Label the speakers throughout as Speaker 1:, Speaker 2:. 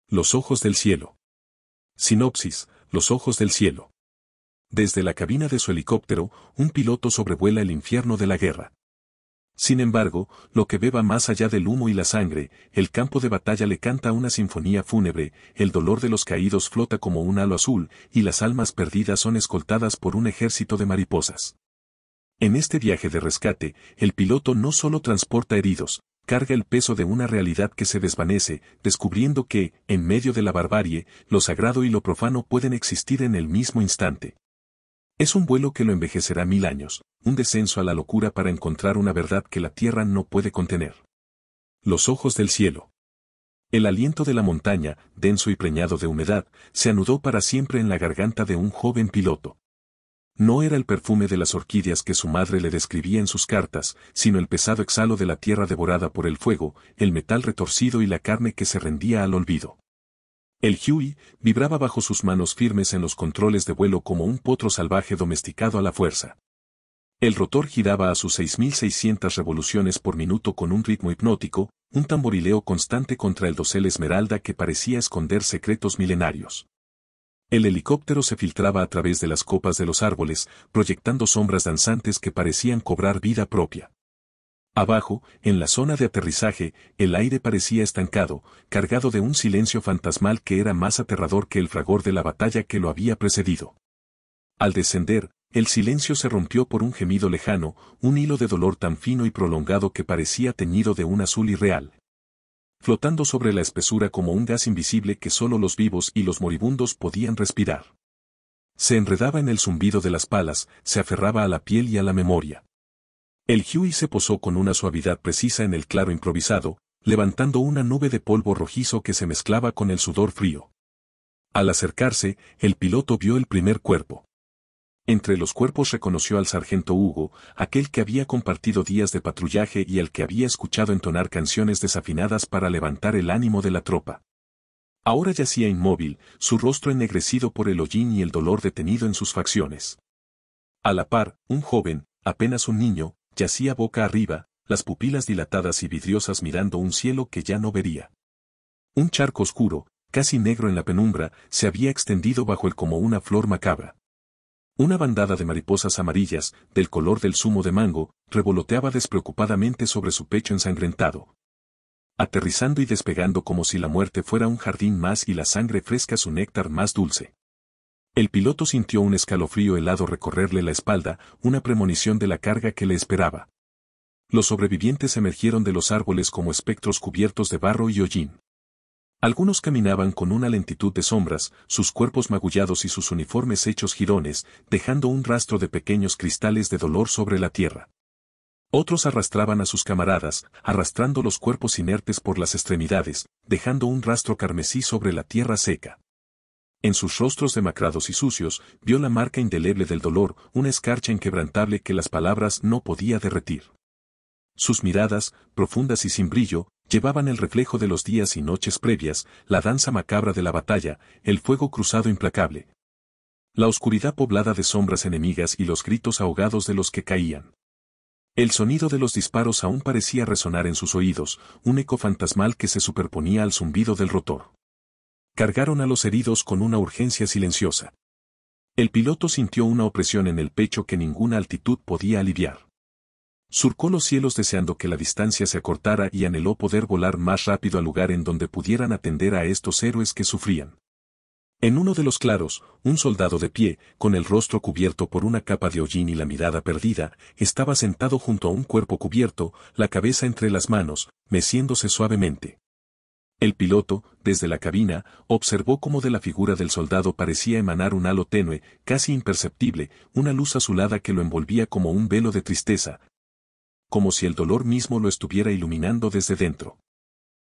Speaker 1: Los ojos del cielo. Sinopsis: Los ojos del cielo. Desde la cabina de su helicóptero, un piloto sobrevuela el infierno de la guerra. Sin embargo, lo que ve va más allá del humo y la sangre, el campo de batalla le canta una sinfonía fúnebre, el dolor de los caídos flota como un halo azul, y las almas perdidas son escoltadas por un ejército de mariposas. En este viaje de rescate, el piloto no solo transporta heridos, carga el peso de una realidad que se desvanece, descubriendo que, en medio de la barbarie, lo sagrado y lo profano pueden existir en el mismo instante. Es un vuelo que lo envejecerá 1000 años, un descenso a la locura para encontrar una verdad que la tierra no puede contener. Los ojos del cielo. El aliento de la montaña, denso y preñado de humedad, se anudó para siempre en la garganta de un joven piloto. No era el perfume de las orquídeas que su madre le describía en sus cartas, sino el pesado exhalo de la tierra devorada por el fuego, el metal retorcido y la carne que se rendía al olvido. El Huey vibraba bajo sus manos firmes en los controles de vuelo como un potro salvaje domesticado a la fuerza. El rotor giraba a sus 6600 revoluciones por minuto con un ritmo hipnótico, un tamborileo constante contra el dosel esmeralda que parecía esconder secretos milenarios. El helicóptero se filtraba a través de las copas de los árboles, proyectando sombras danzantes que parecían cobrar vida propia. Abajo, en la zona de aterrizaje, el aire parecía estancado, cargado de un silencio fantasmal que era más aterrador que el fragor de la batalla que lo había precedido. Al descender, el silencio se rompió por un gemido lejano, un hilo de dolor tan fino y prolongado que parecía teñido de un azul irreal. Flotando sobre la espesura como un gas invisible que solo los vivos y los moribundos podían respirar. Se enredaba en el zumbido de las palas, se aferraba a la piel y a la memoria. El Huey se posó con una suavidad precisa en el claro improvisado, levantando una nube de polvo rojizo que se mezclaba con el sudor frío. Al acercarse, el piloto vio el primer cuerpo. Entre los cuerpos reconoció al sargento Hugo, aquel que había compartido días de patrullaje y al que había escuchado entonar canciones desafinadas para levantar el ánimo de la tropa. Ahora yacía inmóvil, su rostro ennegrecido por el hollín y el dolor detenido en sus facciones. A la par, un joven, apenas un niño, yacía boca arriba, las pupilas dilatadas y vidriosas mirando un cielo que ya no vería. Un charco oscuro, casi negro en la penumbra, se había extendido bajo él como una flor macabra. Una bandada de mariposas amarillas, del color del zumo de mango, revoloteaba despreocupadamente sobre su pecho ensangrentado. Aterrizando y despegando como si la muerte fuera un jardín más y la sangre fresca su néctar más dulce. El piloto sintió un escalofrío helado recorrerle la espalda, una premonición de la carga que le esperaba. Los sobrevivientes emergieron de los árboles como espectros cubiertos de barro y hollín. Algunos caminaban con una lentitud de sombras, sus cuerpos magullados y sus uniformes hechos jirones, dejando un rastro de pequeños cristales de dolor sobre la tierra. Otros arrastraban a sus camaradas, arrastrando los cuerpos inertes por las extremidades, dejando un rastro carmesí sobre la tierra seca. En sus rostros demacrados y sucios, vio la marca indeleble del dolor, una escarcha inquebrantable que las palabras no podía derretir. Sus miradas, profundas y sin brillo, llevaban el reflejo de los días y noches previas, la danza macabra de la batalla, el fuego cruzado implacable. La oscuridad poblada de sombras enemigas y los gritos ahogados de los que caían. El sonido de los disparos aún parecía resonar en sus oídos, un eco fantasmal que se superponía al zumbido del rotor. Cargaron a los heridos con una urgencia silenciosa. El piloto sintió una opresión en el pecho que ninguna altitud podía aliviar. Surcó los cielos deseando que la distancia se acortara y anheló poder volar más rápido al lugar en donde pudieran atender a estos héroes que sufrían. En uno de los claros, un soldado de pie, con el rostro cubierto por una capa de hollín y la mirada perdida, estaba sentado junto a un cuerpo cubierto, la cabeza entre las manos, meciéndose suavemente. El piloto, desde la cabina, observó cómo de la figura del soldado parecía emanar un halo tenue, casi imperceptible, una luz azulada que lo envolvía como un velo de tristeza, como si el dolor mismo lo estuviera iluminando desde dentro.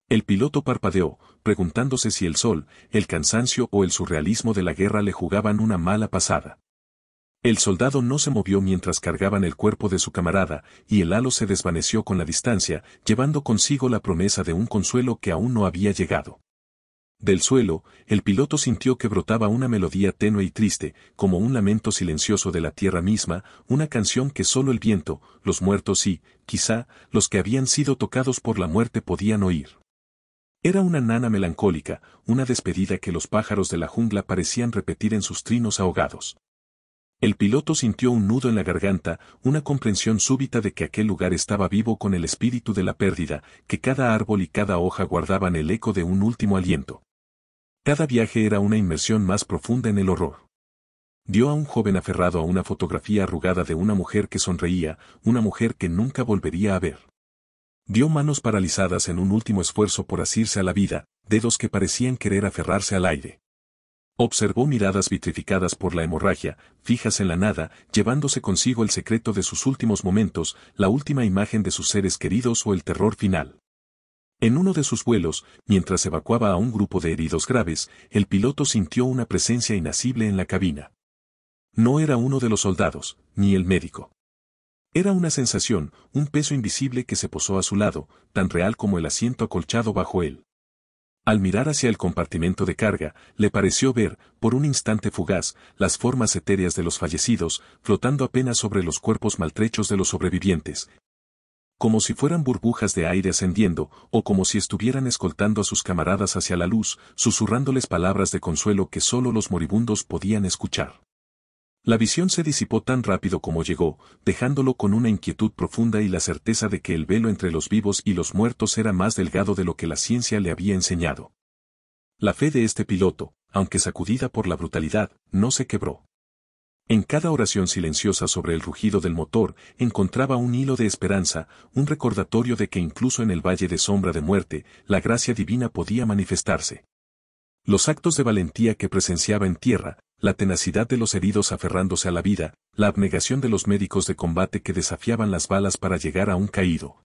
Speaker 1: El piloto parpadeó, preguntándose si el sol, el cansancio o el surrealismo de la guerra le jugaban una mala pasada. El soldado no se movió mientras cargaban el cuerpo de su camarada, y el halo se desvaneció con la distancia, llevando consigo la promesa de un consuelo que aún no había llegado. Del suelo, el piloto sintió que brotaba una melodía tenue y triste, como un lamento silencioso de la tierra misma, una canción que solo el viento, los muertos y, quizá, los que habían sido tocados por la muerte podían oír. Era una nana melancólica, una despedida que los pájaros de la jungla parecían repetir en sus trinos ahogados. El piloto sintió un nudo en la garganta, una comprensión súbita de que aquel lugar estaba vivo con el espíritu de la pérdida, que cada árbol y cada hoja guardaban el eco de un último aliento. Cada viaje era una inmersión más profunda en el horror. Vio a un joven aferrado a una fotografía arrugada de una mujer que sonreía, una mujer que nunca volvería a ver. Vio manos paralizadas en un último esfuerzo por asirse a la vida, dedos que parecían querer aferrarse al aire. Observó miradas vitrificadas por la hemorragia, fijas en la nada, llevándose consigo el secreto de sus últimos momentos, la última imagen de sus seres queridos o el terror final. En uno de sus vuelos, mientras evacuaba a un grupo de heridos graves, el piloto sintió una presencia inasible en la cabina. No era uno de los soldados, ni el médico. Era una sensación, un peso invisible que se posó a su lado, tan real como el asiento acolchado bajo él. Al mirar hacia el compartimento de carga, le pareció ver, por un instante fugaz, las formas etéreas de los fallecidos, flotando apenas sobre los cuerpos maltrechos de los sobrevivientes, como si fueran burbujas de aire ascendiendo, o como si estuvieran escoltando a sus camaradas hacia la luz, susurrándoles palabras de consuelo que solo los moribundos podían escuchar. La visión se disipó tan rápido como llegó, dejándolo con una inquietud profunda y la certeza de que el velo entre los vivos y los muertos era más delgado de lo que la ciencia le había enseñado. La fe de este piloto, aunque sacudida por la brutalidad, no se quebró. En cada oración silenciosa sobre el rugido del motor, encontraba un hilo de esperanza, un recordatorio de que incluso en el valle de sombra de muerte, la gracia divina podía manifestarse. Los actos de valentía que presenciaba en tierra, la tenacidad de los heridos aferrándose a la vida, la abnegación de los médicos de combate que desafiaban las balas para llegar a un caído.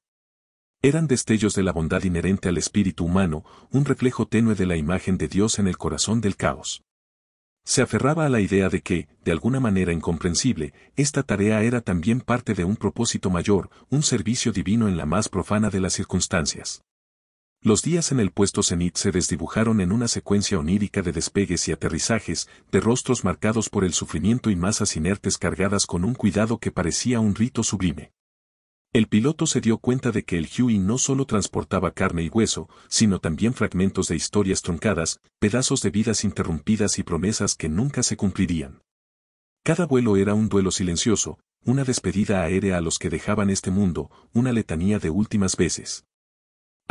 Speaker 1: Eran destellos de la bondad inherente al espíritu humano, un reflejo tenue de la imagen de Dios en el corazón del caos. Se aferraba a la idea de que, de alguna manera incomprensible, esta tarea era también parte de un propósito mayor, un servicio divino en la más profana de las circunstancias. Los días en el puesto cenit se desdibujaron en una secuencia onírica de despegues y aterrizajes, de rostros marcados por el sufrimiento y masas inertes cargadas con un cuidado que parecía un rito sublime. El piloto se dio cuenta de que el Huey no solo transportaba carne y hueso, sino también fragmentos de historias truncadas, pedazos de vidas interrumpidas y promesas que nunca se cumplirían. Cada vuelo era un duelo silencioso, una despedida aérea a los que dejaban este mundo, una letanía de últimas veces.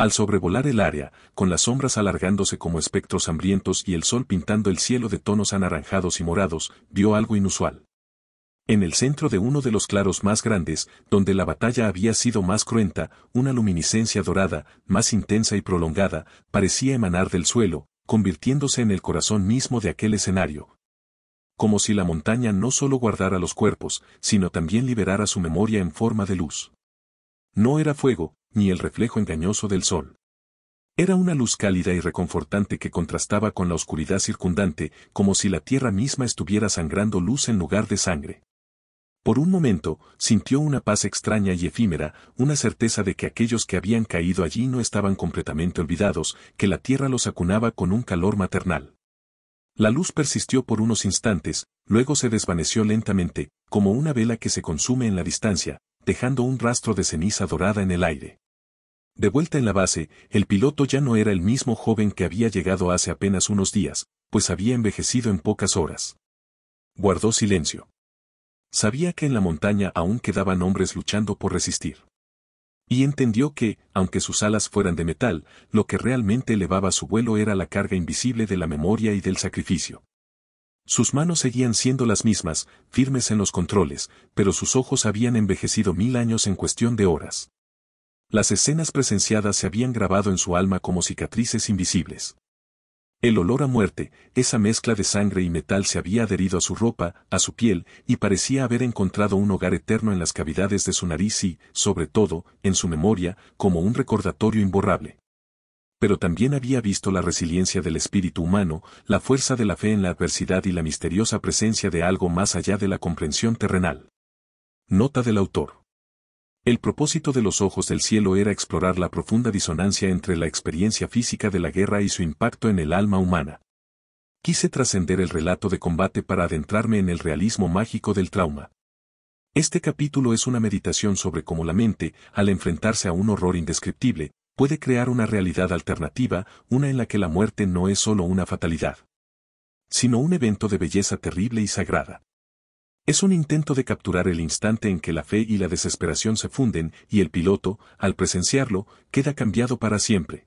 Speaker 1: Al sobrevolar el área, con las sombras alargándose como espectros hambrientos y el sol pintando el cielo de tonos anaranjados y morados, vio algo inusual. En el centro de uno de los claros más grandes, donde la batalla había sido más cruenta, una luminiscencia dorada, más intensa y prolongada, parecía emanar del suelo, convirtiéndose en el corazón mismo de aquel escenario. Como si la montaña no solo guardara los cuerpos, sino también liberara su memoria en forma de luz. No era fuego, ni el reflejo engañoso del sol. Era una luz cálida y reconfortante que contrastaba con la oscuridad circundante, como si la tierra misma estuviera sangrando luz en lugar de sangre. Por un momento, sintió una paz extraña y efímera, una certeza de que aquellos que habían caído allí no estaban completamente olvidados, que la tierra los acunaba con un calor maternal. La luz persistió por unos instantes, luego se desvaneció lentamente, como una vela que se consume en la distancia, dejando un rastro de ceniza dorada en el aire. De vuelta en la base, el piloto ya no era el mismo joven que había llegado hace apenas unos días, pues había envejecido en pocas horas. Guardó silencio. Sabía que en la montaña aún quedaban hombres luchando por resistir. Y entendió que, aunque sus alas fueran de metal, lo que realmente elevaba su vuelo era la carga invisible de la memoria y del sacrificio. Sus manos seguían siendo las mismas, firmes en los controles, pero sus ojos habían envejecido 1000 años en cuestión de horas. Las escenas presenciadas se habían grabado en su alma como cicatrices invisibles. El olor a muerte, esa mezcla de sangre y metal se había adherido a su ropa, a su piel, y parecía haber encontrado un hogar eterno en las cavidades de su nariz y, sobre todo, en su memoria, como un recordatorio imborrable. Pero también había visto la resiliencia del espíritu humano, la fuerza de la fe en la adversidad y la misteriosa presencia de algo más allá de la comprensión terrenal. Nota del autor. El propósito de los ojos del cielo era explorar la profunda disonancia entre la experiencia física de la guerra y su impacto en el alma humana. Quise trascender el relato de combate para adentrarme en el realismo mágico del trauma. Este capítulo es una meditación sobre cómo la mente, al enfrentarse a un horror indescriptible, puede crear una realidad alternativa, una en la que la muerte no es solo una fatalidad, sino un evento de belleza terrible y sagrada. Es un intento de capturar el instante en que la fe y la desesperación se funden y el piloto, al presenciarlo, queda cambiado para siempre.